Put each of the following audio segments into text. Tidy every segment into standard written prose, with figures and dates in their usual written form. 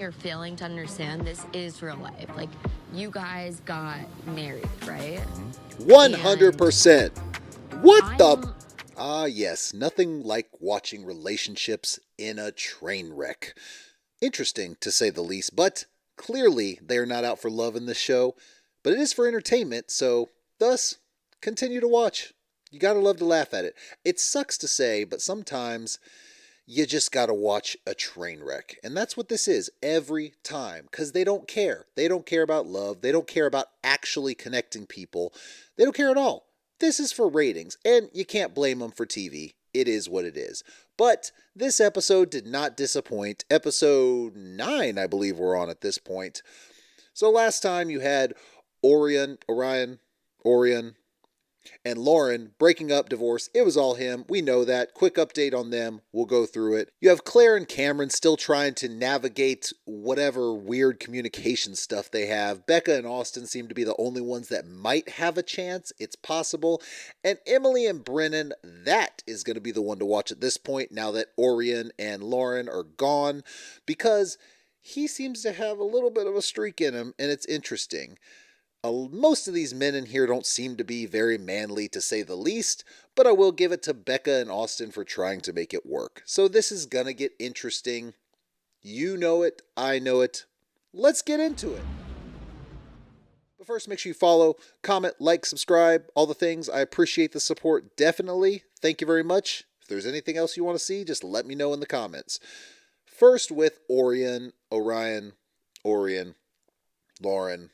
you're failing to understand, this is real life. Like, you guys got married, right? 100%. What the? Ah, yes. Nothing like watching relationships in a train wreck. Interesting, to say the least, but clearly they are not out for love in this show. But it is for entertainment, so thus, continue to watch. You gotta love to laugh at it. It sucks to say, but sometimes you just gotta watch a train wreck. And that's what this is every time, because they don't care. They don't care about love. They don't care about actually connecting people. They don't care at all. This is for ratings, and you can't blame them for TV. It is what it is. But this episode did not disappoint. Episode 9, I believe we're on at this point. So last time you had Orion, and Lauren breaking up, divorce. It was all him. We know that. Quick update on them. We'll go through it. You have Claire and Cameron still trying to navigate whatever weird communication stuff they have. Becca and Austin seem to be the only ones that might have a chance. It's possible. And Emily and Brennan, that is going to be the one to watch at this point now that Orion and Lauren are gone, because he seems to have a little bit of a streak in him, and it's interesting. Most of these men in here don't seem to be very manly, to say the least, but I will give it to Becca and Austin for trying to make it work. So this is gonna get interesting. You know it, I know it. Let's get into it. But first, make sure you follow, comment, like, subscribe, all the things. I appreciate the support, definitely. Thank you very much. If there's anything else you want to see, just let me know in the comments. First with Orion, Lauren.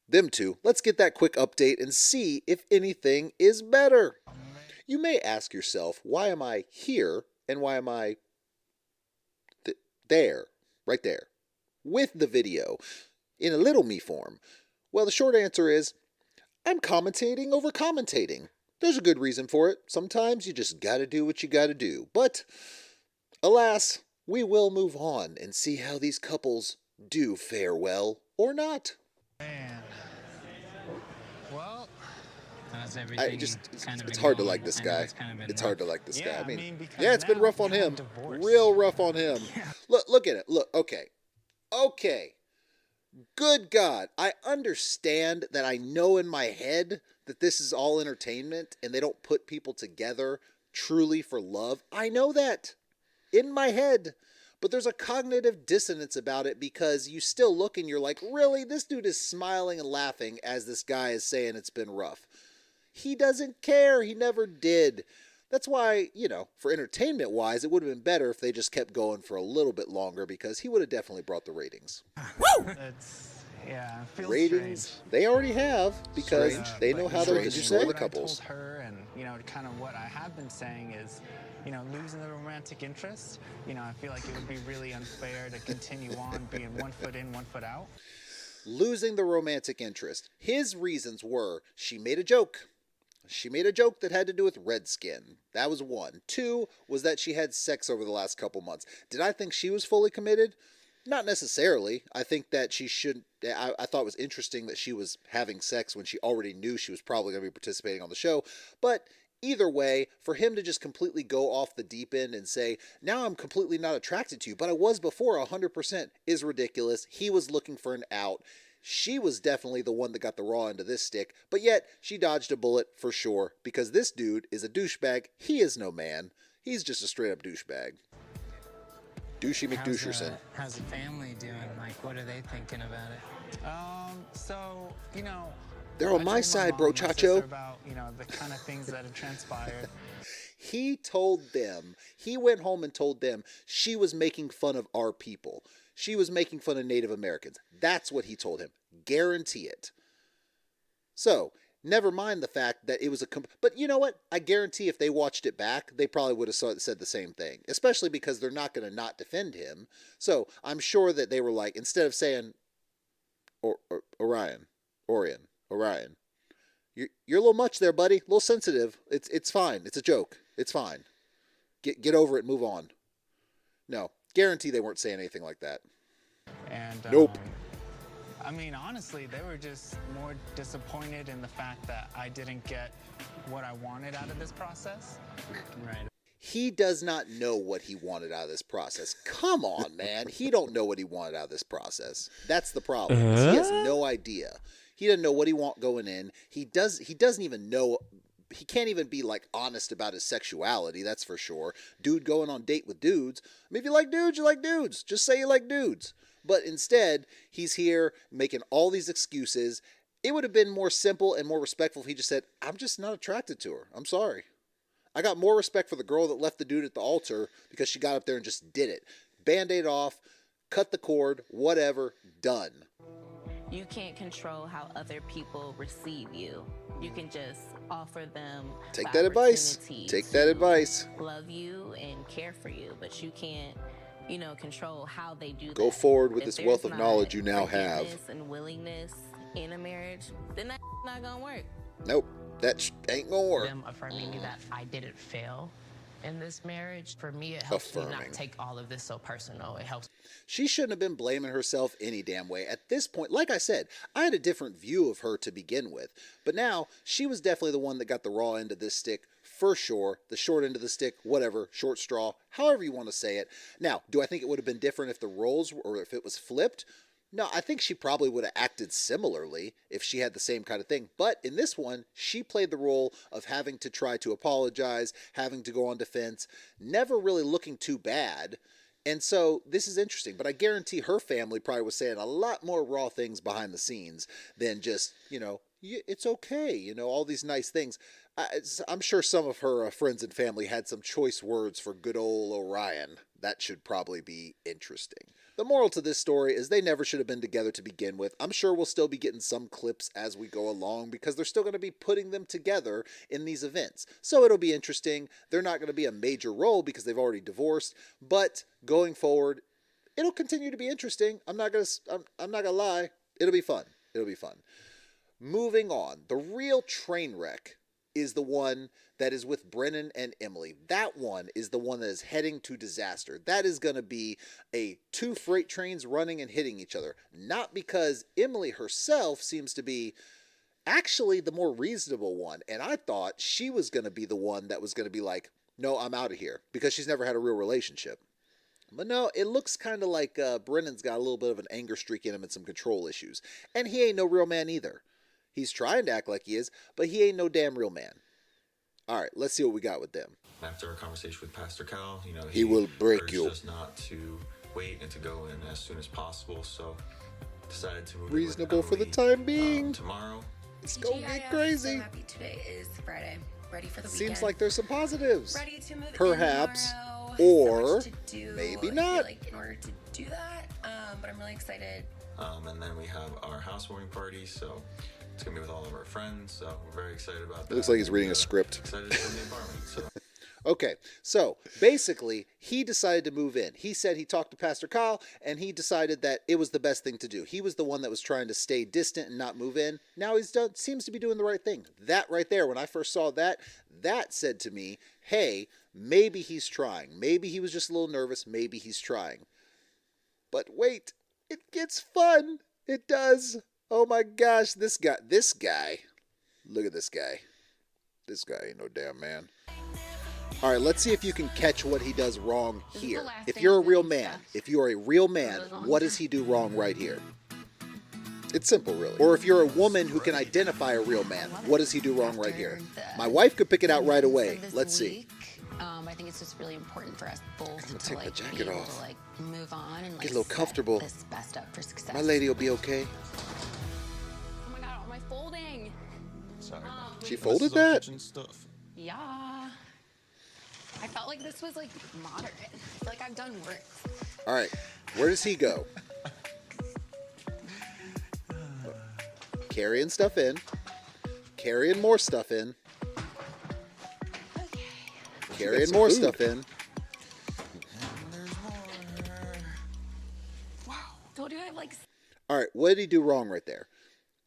Them two. Let's get that quick update and see if anything is better. You may ask yourself, why am I here and why am I there, right there, with the video in a little me form? Well, the short answer is, I'm commentating over commentating. There's a good reason for it. Sometimes you just gotta do what you gotta do. But, alas, we will move on and see how these couples do fare well or not. Man. Well, it's hard to like this guy. It's hard to like this guy. I mean, yeah, it's been rough on him. Divorce. Real rough on him. Yeah. Look at it. Look, okay. Good God. I understand that I know in my head that this is all entertainment and they don't put people together truly for love. I know that in my head. But there's a cognitive dissonance about it because you still look and you're like, really? This dude is smiling and laughing as this guy is saying it's been rough. He doesn't care. He never did. That's why, for entertainment-wise, it would have been better if they just kept going for a little bit longer because he would have definitely brought the ratings. Woo! It feels ratings, strange. they already have because they know how to destroy the What couples. I told her and, kind of what I have been saying is, losing the romantic interest, I feel like it would be really unfair to continue on being 1 foot in, 1 foot out. Losing the romantic interest. His reasons were she made a joke. She made a joke that had to do with red skin. That was 1. 2 was that she had sex over the last couple months. Did I think she was fully committed? Not necessarily. I think that she shouldn't. I thought it was interesting that she was having sex when she already knew she was probably going to be participating on the show. But either way, for him to just completely go off the deep end and say, now I'm completely not attracted to you, but I was before 100%, is ridiculous. He was looking for an out. She was definitely the one that got the raw end of this stick, but yet she dodged a bullet for sure because this dude is a douchebag. He is no man. He's just a straight up douchebag. Douchey McDoucherson. How's the family doing? Like, what are they thinking about it? They're on my side, bro, Chacho. About, the kind of things that have transpired. He told them, he went home and told them she was making fun of our people. She was making fun of Native Americans. That's what he told him. Guarantee it. So, never mind the fact that it was but you know what? I guarantee if they watched it back, they probably would have said the same ththing. Especially because they're not going to not defend him. So, I'm sure that they were like, instead of saying, Orion, you're a little much there, buddy. A little sensitive. It's fine. It's a joke. It's fine. Get over it and move on. No, guarantee they weren't saying anything like that. And nope. Honestly, they were just more disappointed in the fact that I didn't get what I wanted out of this process. Right. He does not know what he wanted out of this process. Come on, man. He don't know what he wanted out of this process. That's the problem. He has no idea. He doesn't know what he want going in. He doesn't even know. He can't even be like honest about his sexuality, that's for sure. Dude going on date with dudes. I mean, if you like dudes, you like dudes. Just say you like dudes. But instead, he's here making all these excuses. It would have been more simple and more respectful if he just said, I'm just not attracted to her. I'm sorry. I got more respect for the girl that left the dude at the altar because she got up there and just did it. Band-Aid off, cut the cord, whatever, done. You can't control how other people receive you. You can just offer them Take the that advice. opportunity Take that to advice. love you and care for you, but you can't, control how they do that. Go forward with If this there's wealth of not knowledge you now have. forgiveness and willingness in a marriage, then that's not gonna work. Nope, that ain't gonna work. Them affirming me that I didn't fail in this marriage, for me, it helps me Affirming. not take all of this so personal. It helps. She shouldn't have been blaming herself any damn way. At this point, like I said, I had a different view of her to begin with. But now, she was definitely the one that got the raw end of this stick, for sure. The short end of the stick, whatever, short straw, however you want to say it. Now, do I think it would have been different if the roles, or if it was flipped? No, I think she probably would have acted similarly if she had the same kind of thing. But in this one, she played the role of having to try to apologize, having to go on defense, never really looking too bad. And so this is interesting, but I guarantee her family probably was saying a lot more raw things behind the scenes than just, it's okay, all these nice things. I'm sure some of her friends and family had some choice words for good old Orion. That should probably be interesting. The moral to this story is they never should have been together to begin with. I'm sure we'll still be getting some clips as we go along because they're still going to be putting them together in these events. So it'll be interesting. They're not going to be a major role because they've already divorced, but going forward, it'll continue to be interesting. I'm not going to lie. It'll be fun. It'll be fun. Moving on. The real train wreck is the one that is with Brennan and Emily. That one is the one that is heading to disaster. That is going to be two freight trains running and hitting each other. Not because Emily herself seems to be actually the more reasonable one. And I thought she was going to be the one that was going to be like, no, I'm out of here. Because she's never had a real relationship. But no, it looks kind of like Brennan's got a little bit of an anger streak in him and some control issues. And he ain't no real man either. He's trying to act like he is, but he ain't no damn real man. All right, let's see what we got with them. After our conversation with Pastor Cal, he will break you. Urged us not to wait and to go in as soon as possible, so decided to move reasonable with for the Emily, time being. Tomorrow. It's gonna get crazy. So happy today is Friday. Ready for the Seems weekend. like there's some positives. Ready to move Perhaps, in tomorrow. or So much to do, maybe I not. feel like in order to do that, but I'm really excited. And then we have our housewarming party, so it's going to be with all of our friends, so we're very excited about that. It looks like he's reading a script. Excited to go in the apartment, so. Okay, so basically, he decided to move in. He said he talked to Pastor Kyle, and he decided that it was the best thing to do. He was the one that was trying to stay distant and not move in. Now seems to be doing the right thing. That right there, when I first saw that said to me, hey, maybe he's trying. Maybe he was just a little nervous. Maybe he's trying. But wait, it gets fun. It does. Oh my gosh, this guy, look at this guy. This guy ain't no damn man. All right, let's see if you can catch what he does wrong here. If you're a real man, what does he do wrong right here? It's simple, really. Or if you're a woman who can identify a real man, what does he do wrong right here? My wife could pick it out right away. Let's see. I think it's just really important for us both to take my like jacket be able off. to like move on and like Get a little comfortable. set this best up for success. My lady will be okay. Oh my god, am I folding? Sorry. She folded that? Kitchen stuff. Yeah. I felt like this was like moderate. I feel like I've done worse. All right, where does he go? Carrying stuff in. Carrying more stuff in. Okay. Carrying more stuff in. Told you I have like. All right, what did he do wrong right there?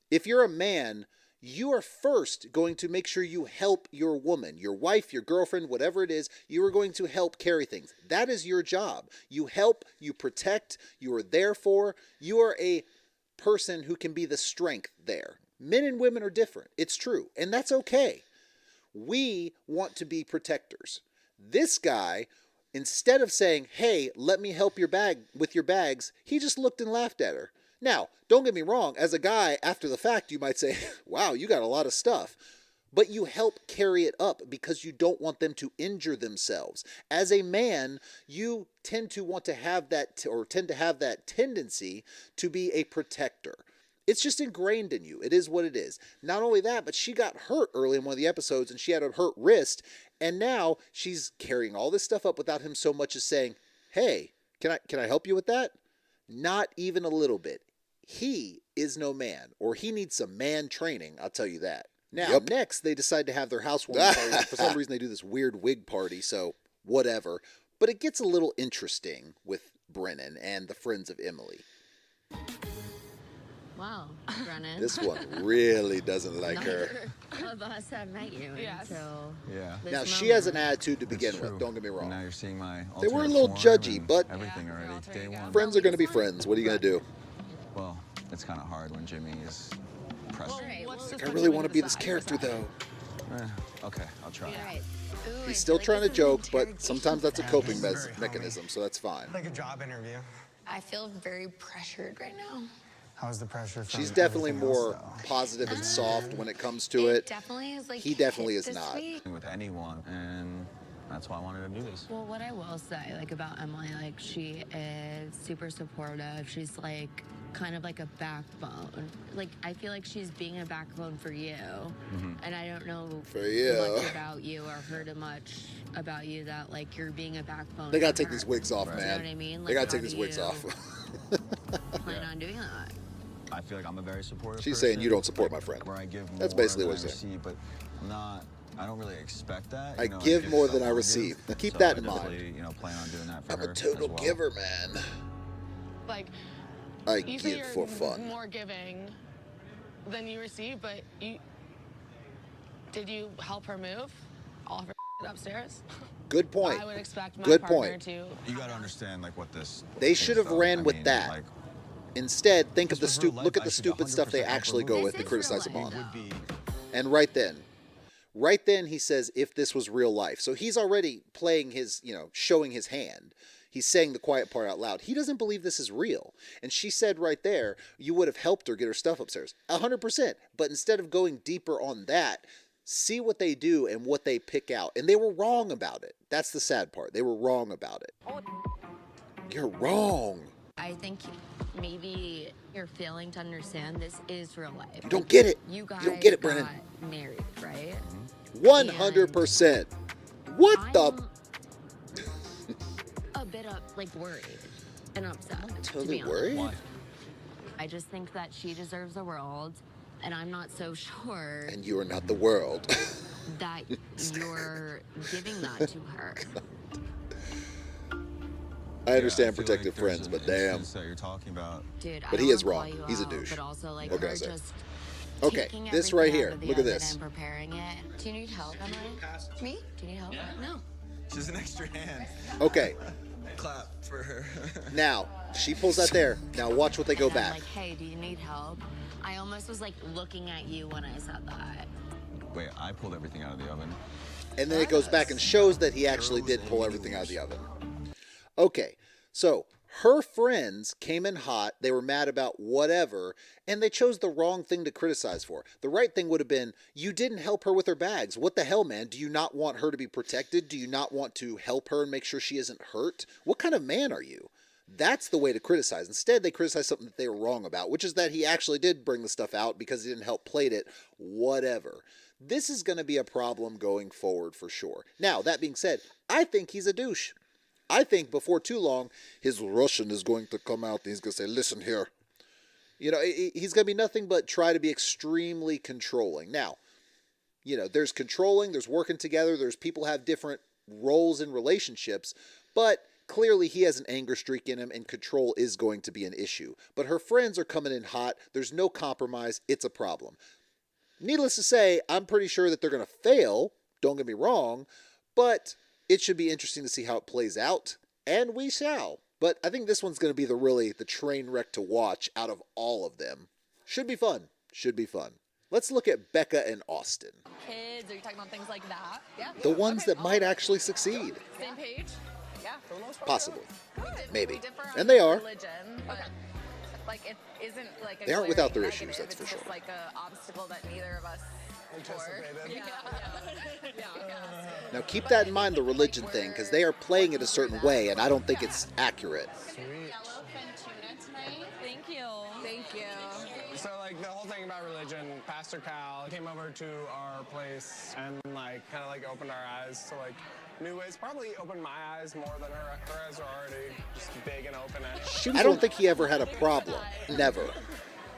If you're a man, you are first going to make sure you help your woman, your wife, your girlfriend, whatever it is. You are going to help carry things. That is your job. You help, you protect, you are there for. You are a person who can be the strength there. Men and women are different. It's true, and that's okay. We want to be protectors. This guy, instead of saying, hey, let me help your bag with your bags, he just looked and laughed at her. Now, don't get me wrong, as a guy, after the fact, you might say, wow, you got a lot of stuff. But you help carry it up because you don't want them to injure themselves. As a man, you tend to want to have that, or tend to have that tendency to be a protector. It's just ingrained in you. It is what it is. Not only that, but she got hurt early in one of the episodes and she had a hurt wrist. And now she's carrying all this stuff up without him so much as saying, hey, can I help you with that? Not even a little bit. He is no man, or he needs some man training, I'll tell you that. Now, next, they decide to have their housewarming party. For some reason, they do this weird wig party, so whatever. But it gets a little interesting with Brennan and the friends of Emily. Wow, Brennan. This one really doesn't like her. None of us have met you until this Now, she moment. has an attitude to begin with, don't get me wrong. Now you're seeing my They were a little judgy, but everything already. Day one. friends are going to be friends. What are you going to do? Well, it's kind of hard when Jimmy is pressing. I really want to be this character, though. Okay, I'll try. He's still trying to joke, but sometimes that's a coping mechanism, so that's fine. Like a job interview. I feel very pressured right now. How's the pressure from She's definitely everything else, more though? positive and soft when it comes to it. Definitely is like He definitely hit is this not. week. With anyone, and that's why I wanted to do this. Well, what I will say, like, about Emily, like, she is super supportive. She's, like, kind of like a backbone. Like, I feel like she's being a backbone for you. And I don't know much about you or heard much about you that, like, you're being a backbone. They got to for take her. these wigs off, You know man. what I mean? They Like, got to how take these do wigs you off. plan on doing that? I feel like I'm a very supportive She's person, saying you don't support my friend. where I give more That's basically than what I she's saying. receive, but I'm not. I don't really expect that. I you know, give more than I some, I'll receive. give. Keep So that I in mind. definitely, you know, plan on doing that for I'm her a total as well. giver, man. Like, I you say give you're for fun. more giving than you receive, but did you help her move all of her upstairs? Good point. I would expect my Good partner point. to. You got to understand like what this. They is, should have though. ran I with mean, that. Like, Instead, think of the This was her look at life. the I should stupid stuff they 100% actually help her go move. with and This is criticize real him on. life, would be. And right then he says, if this was real life. So he's already playing his, showing his hand. He's saying the quiet part out loud. He doesn't believe this is real. And she said right there, you would have helped her get her stuff upstairs. 100%. But instead of going deeper on that, see what they do and what they pick out. And they were wrong about it. That's the sad part. They were wrong about it. You're wrong. I think maybe you're failing to understand this is real life. You don't get it. You guys You don't get it, Brennan. got married, right? 100%. What the? A bit worried and upset. to Totally be honest. worried. Why? I just think that she deserves the world, and I'm not so sure And you are not the world. that you're giving that to her. I understand I feel protective like there's friends, an but damn. instance that you're talking about. Dude, But I he don't is wanna wrong. call you He's a out, douche. But also, like, What can I her say? just Okay, taking this right everything here. out of the Look at oven this. And preparing it. Do you need help, Emily? Me? Do you need help? No. Just an extra hand. Okay, Clap for her. now she pulls that there. Now watch what they go And I'm back. like, hey, do you need help? I almost was like looking at you when I said that. Wait, I pulled everything out of the oven. And then it goes back and shows that he actually did pull everything out of the oven. Okay, so her friends came in hot. They were mad about whatever, and they chose the wrong thing to criticize for. The right thing would have been, you didn't help her with her bags. What the hell, man? Do you not want her to be protected? Do you not want to help her and make sure she isn't hurt? What kind of man are you? That's the way to criticize. Instead, they criticize something that they were wrong about, which is that he actually did bring the stuff out because he didn't help plate it. Whatever. This is going to be a problem going forward for sure. Now, that being said, I think he's a douche. I think before too long, his Russian is going to come out and he's going to say, listen here. You know, he's going to be nothing but try to be extremely controlling. Now, there's controlling, there's working together, there's people have different roles in relationships, but clearly he has an anger streak in him and control is going to be an issue. But her friends are coming in hot. There's no compromise. It's a problem. Needless to say, I'm pretty sure that they're going to fail. Don't get me wrong, but it should be interesting to see how it plays out, and we shall. But I think this one's going to be the train wreck to watch out of all of them. Should be fun. Should be fun. Let's look at Becca and Austin. Kids, are you talking about things like that? Yeah. The ones that might actually succeed. Same page? Yeah. Possibly. Maybe. We differ And on they are. religion, but like it isn't like a They aren't without their glaring issues, negative, that's for it's sure. just like a obstacle that neither of us Anticipated. Yeah. Now keep that in mind, the religion thing, because they are playing it a certain way, and I don't think it's accurate. Thank you. Thank you. So like the whole thing about religion, Pastor Cal came over to our place and like kind of like opened our eyes to like new ways. Probably opened my eyes more than her eyes are already just big and open. I don't think he ever had a problem. Never.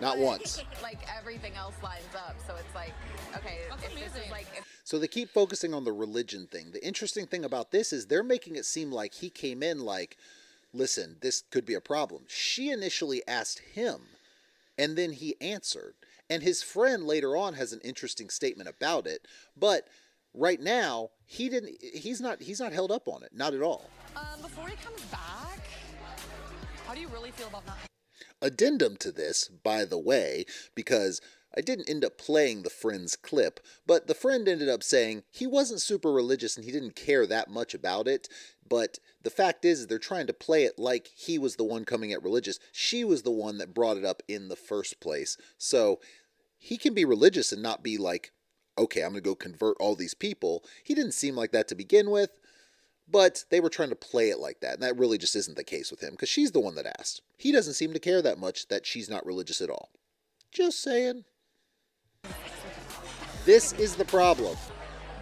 Not once. Like everything else lines up, so it's like, okay, if this is like... So they keep focusing on the religion thing. The interesting thing about this is they're making it seem like he came in like, listen, this could be a problem. She initially asked him, and then he answered. And his friend later on has an interesting statement about it, but right now he's not held up on it, not at all. Before he comes back, how do you really feel about not... Addendum to this, by the way, because I didn't end up playing the friend's clip, but the friend ended up saying he wasn't super religious and he didn't care that much about it, but the fact is they're trying to play it like he was the one coming at religious. She was the one that brought it up in the first place. So he can be religious and not be like, okay, I'm going to go convert all these people. He didn't seem like that to begin with, but they were trying to play it like that, and that really just isn't the case with him, because she's the one that asked. He doesn't seem to care that much that she's not religious at all. Just saying. This is the problem.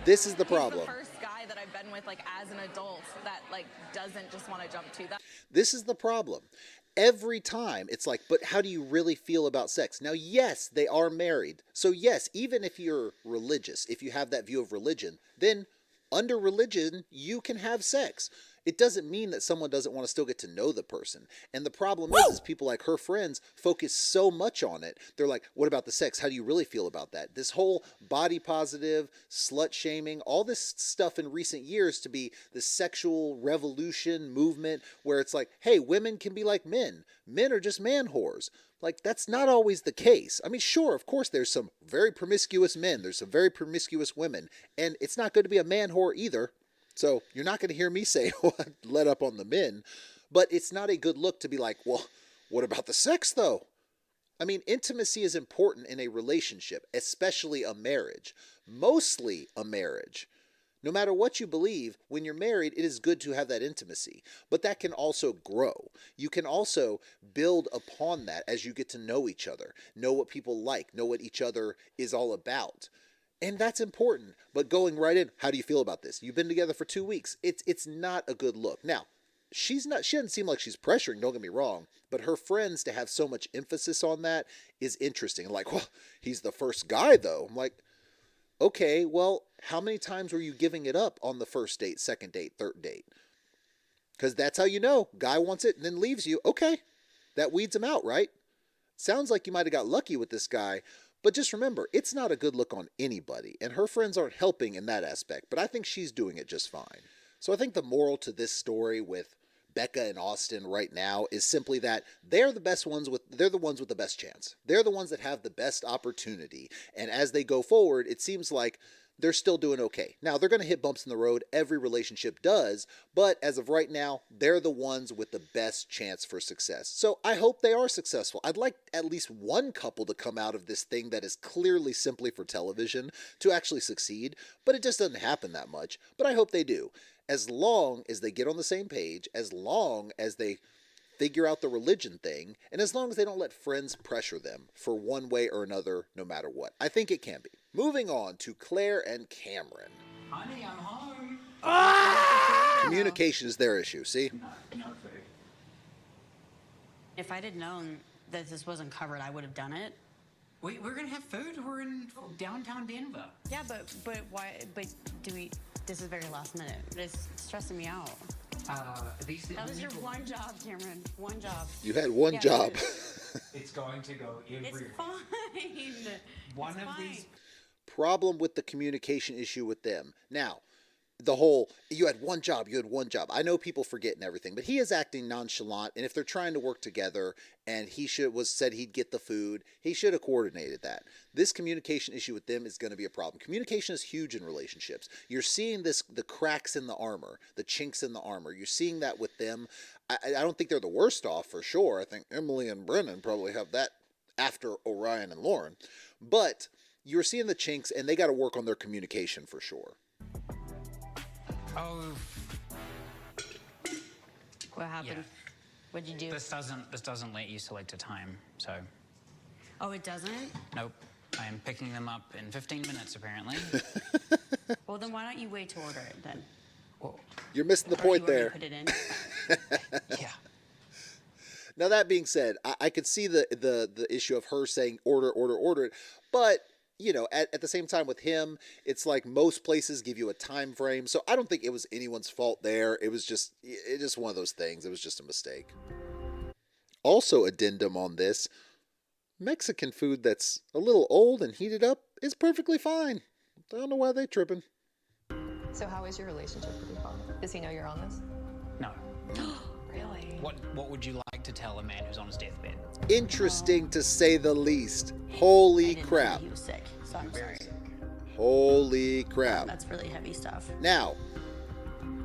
This is the problem. He's the first guy that I've been with, like, as an adult that, like, doesn't just want to jump to that. This is the problem. Every time it's like, but how do you really feel about sex? Now, yes, they are married. So yes, even if you're religious, if you have that view of religion, then under religion, you can have sex. It doesn't mean that someone doesn't want to still get to know the person. And the problem is people like her friends focus so much on it. They're like, what about the sex? How do you really feel about that? This whole body positive, slut shaming, all this stuff in recent years to be the sexual revolution movement where it's like, hey, women can be like men. Men are just man whores. Like, that's not always the case. I mean, sure, of course, there's some very promiscuous men. There's some very promiscuous women. And it's not good to be a man whore either. So you're not going to hear me say, let up on the men. But it's not a good look to be like, well, what about the sex, though? I mean, intimacy is important in a relationship, especially a marriage. Mostly a marriage. No matter what you believe, when you're married, it is good to have that intimacy. But that can also grow. You can also build upon that as you get to know each other, know what people like, know what each other is all about. And that's important. But going right in, how do you feel about this? You've been together for 2 weeks. It's not a good look. Now, she doesn't seem like she's pressuring, don't get me wrong, but her friends to have so much emphasis on that is interesting. Like, well, he's the first guy though. I'm like, okay, well, how many times were you giving it up on the first date, second date, third date? Because that's how you know. Guy wants it and then leaves you. Okay, that weeds him out, right? Sounds like you might have got lucky with this guy, but just remember, it's not a good look on anybody, and her friends aren't helping in that aspect, but I think she's doing it just fine. So I think the moral to this story with Becca and Austin right now is simply that they're the ones with the best chance. They're the ones that have the best opportunity. And as they go forward, it seems like they're still doing okay. Now, they're going to hit bumps in the road. Every relationship does. But as of right now, they're the ones with the best chance for success. So I hope they are successful. I'd like at least one couple to come out of this thing that is clearly simply for television to actually succeed. But it just doesn't happen that much. But I hope they do. As long as they get on the same page, as long as they figure out the religion thing, and as long as they don't let friends pressure them for one way or another, no matter what. I think it can be. Moving on to Claire and Cameron. Honey, I'm home. Communication is their issue, see? If I'd had known that this wasn't covered, I would have done it. We're gonna have food. We're in downtown Denver. Yeah, but why? But do we? This is very last minute. It's stressing me out. That was your one job, Cameron. One job. You had one job. It's going to go everywhere. It's fine. One of these. Problem with the communication issue with them. Now, the whole, you had one job. I know people forget and everything, but he is acting nonchalant. And if they're trying to work together and he said he'd get the food, he should have coordinated that. This communication issue with them is going to be a problem. Communication is huge in relationships. You're seeing the cracks in the armor, the chinks in the armor. You're seeing that with them. I don't think they're the worst off for sure. I think Emily and Brennan probably have that after Orion and Lauren. But you're seeing the chinks, and they got to work on their communication for sure. Oh. What happened? Yeah. What'd you do? This doesn't let you select a time, so. Oh, it doesn't? Nope. I am picking them up in 15 minutes, apparently. Well, then why don't you wait to order it then? Well, you're missing the point there. Put it in. Yeah. Now that being said, I could see the issue of her saying order it, but you know, at the same time with him, it's like most places give you a time frame, so I don't think it was anyone's fault there. It was just one of those things. It was just a mistake. Also, addendum on this: Mexican food that's a little old and heated up is perfectly fine. I don't know why they tripping. So how is your relationship with your father? Does he know you're on this? No. Really? What would you like to tell a man who's on his deathbed? Interesting to say the least. Holy crap. He was sick, so I'm sorry. Holy crap. That's really heavy stuff. Now,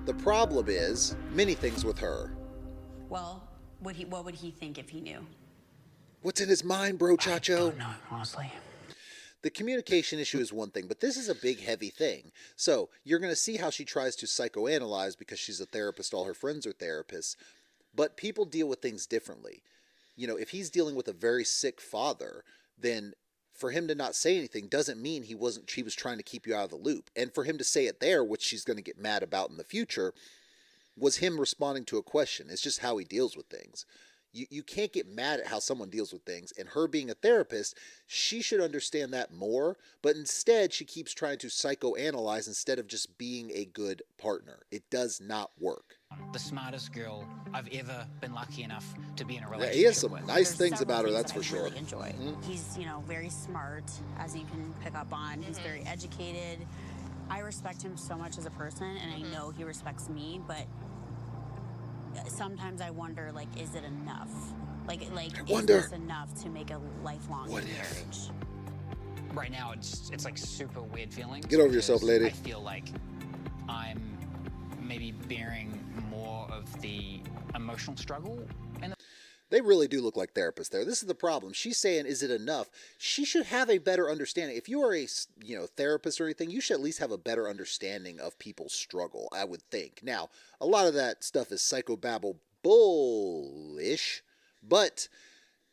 the problem is many things with her. Well, what would he think if he knew? What's in his mind, bro, Chacho? I don't know, honestly. The communication issue is one thing, but this is a big, heavy thing. So you're going to see how she tries to psychoanalyze because she's a therapist. All her friends are therapists. But people deal with things differently. You know, if he's dealing with a very sick father, then for him to not say anything doesn't mean he was trying to keep you out of the loop. And for him to say it there, which she's going to get mad about in the future, was him responding to a question. It's just how he deals with things. You can't get mad at how someone deals with things. And her being a therapist, she should understand that more. But instead, she keeps trying to psychoanalyze instead of just being a good partner. It does not work. The smartest girl I've ever been lucky enough to be in a relationship with. Yeah, he has some nice things about her, that's for sure. Really enjoy. He's, very smart, as you can pick up on. He's very educated. I respect him so much as a person, and I know he respects me, but sometimes I wonder, is it enough? Is this enough to make a lifelong marriage? Right now, it's like super weird feelings. Get over yourself, lady. I feel like I'm maybe bearing more of the emotional struggle. They really do look like therapists there. This is the problem. She's saying, is it enough? She should have a better understanding. If you are a therapist or anything, you should at least have a better understanding of people's struggle, I would think. Now, a lot of that stuff is psychobabble bullish, but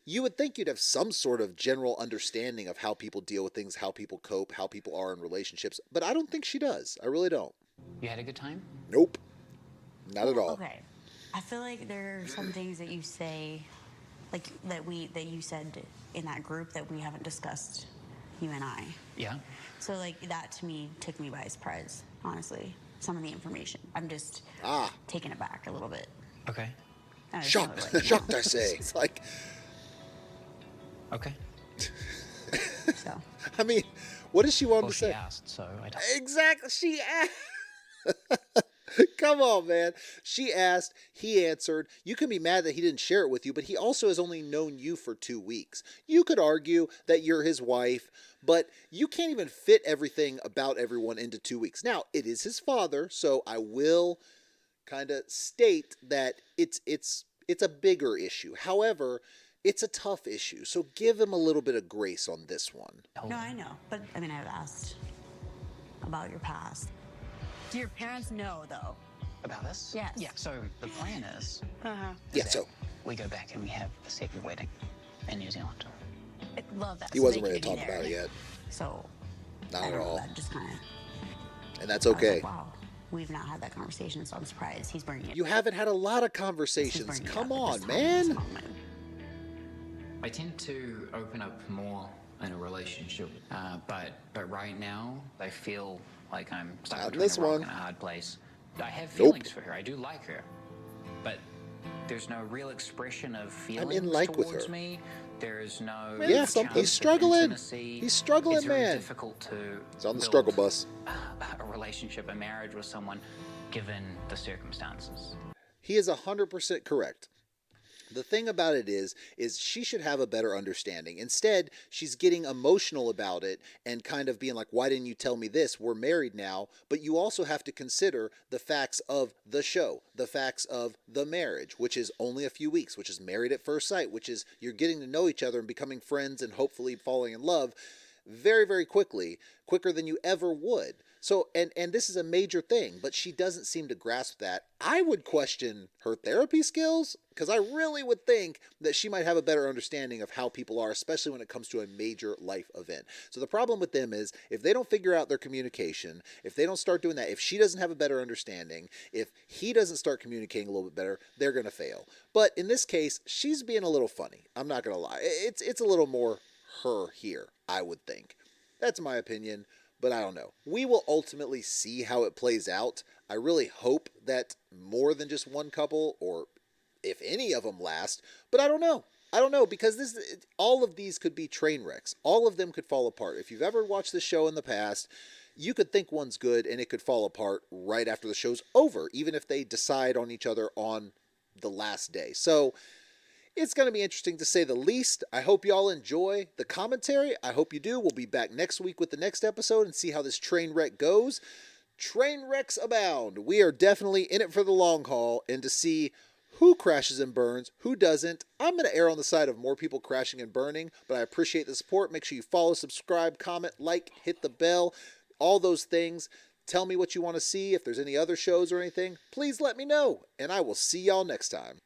you would think you'd have some sort of general understanding of how people deal with things, how people cope, how people are in relationships. But I don't think she does. I really don't. You had a good time? Nope. Not at all. Okay. I feel like there are some things that you say, that you said in that group that we haven't discussed, you and I. Yeah. So that to me took me by surprise, honestly. Some of the information. I'm just taken aback a little bit. Okay. Shocked. Shocked, I say. It's like. Okay. So. I mean, what does she want to say? She asked, so I don't. Exactly. She asked. Come on, man. She asked, he answered. You can be mad that he didn't share it with you, but he also has only known you for 2 weeks. You could argue that you're his wife, but you can't even fit everything about everyone into 2 weeks. Now, it is his father, so I will kind of state that it's a bigger issue. However, it's a tough issue, so give him a little bit of grace on this one. No, I know, but I've asked about your past. Do your parents know, though? About this? Yes. Yeah, so the plan is... Yeah, so... we go back and we have a secret wedding in New Zealand. I love that. He wasn't ready to talk about it yet. So... Not at all. That just kind of... And that's okay. Wow. We've not had that conversation, so I'm surprised he's bringing it. You haven't had a lot of conversations. Come on, man. I tend to open up more in a relationship, but right now I feel like I'm stuck between a rock and a hard place. I have feelings for her. I do like her, but there's no real expression of feelings towards me. There is no Yeah, chance he's of struggling. intimacy. He's struggling, it's very man. difficult to He's on the build struggle bus. a relationship, a marriage with someone, given the circumstances. He is 100% correct. The thing about it is she should have a better understanding. Instead, she's getting emotional about it and kind of being like, why didn't you tell me this? We're married now. But you also have to consider the facts of the show, the facts of the marriage, which is only a few weeks, which is married at first sight, which is you're getting to know each other and becoming friends and hopefully falling in love very, very quickly, quicker than you ever would. So, and this is a major thing, but she doesn't seem to grasp that. I would question her therapy skills, because I really would think that she might have a better understanding of how people are, especially when it comes to a major life event. So the problem with them is if they don't figure out their communication, if they don't start doing that, if she doesn't have a better understanding, if he doesn't start communicating a little bit better, they're going to fail. But in this case, she's being a little funny. I'm not going to lie. It's a little more her here, I would think. That's my opinion. But I don't know. We will ultimately see how it plays out. I really hope that more than just one couple, or if any of them last, but I don't know. I don't know, because all of these could be train wrecks. All of them could fall apart. If you've ever watched the show in the past, you could think one's good and it could fall apart right after the show's over, even if they decide on each other on the last day. So it's going to be interesting to say the least. I hope y'all enjoy the commentary. I hope you do. We'll be back next week with the next episode and see how this train wreck goes. Train wrecks abound. We are definitely in it for the long haul and to see who crashes and burns, who doesn't. I'm going to err on the side of more people crashing and burning, but I appreciate the support. Make sure you follow, subscribe, comment, like, hit the bell, all those things. Tell me what you want to see. If there's any other shows or anything, please let me know, and I will see y'all next time.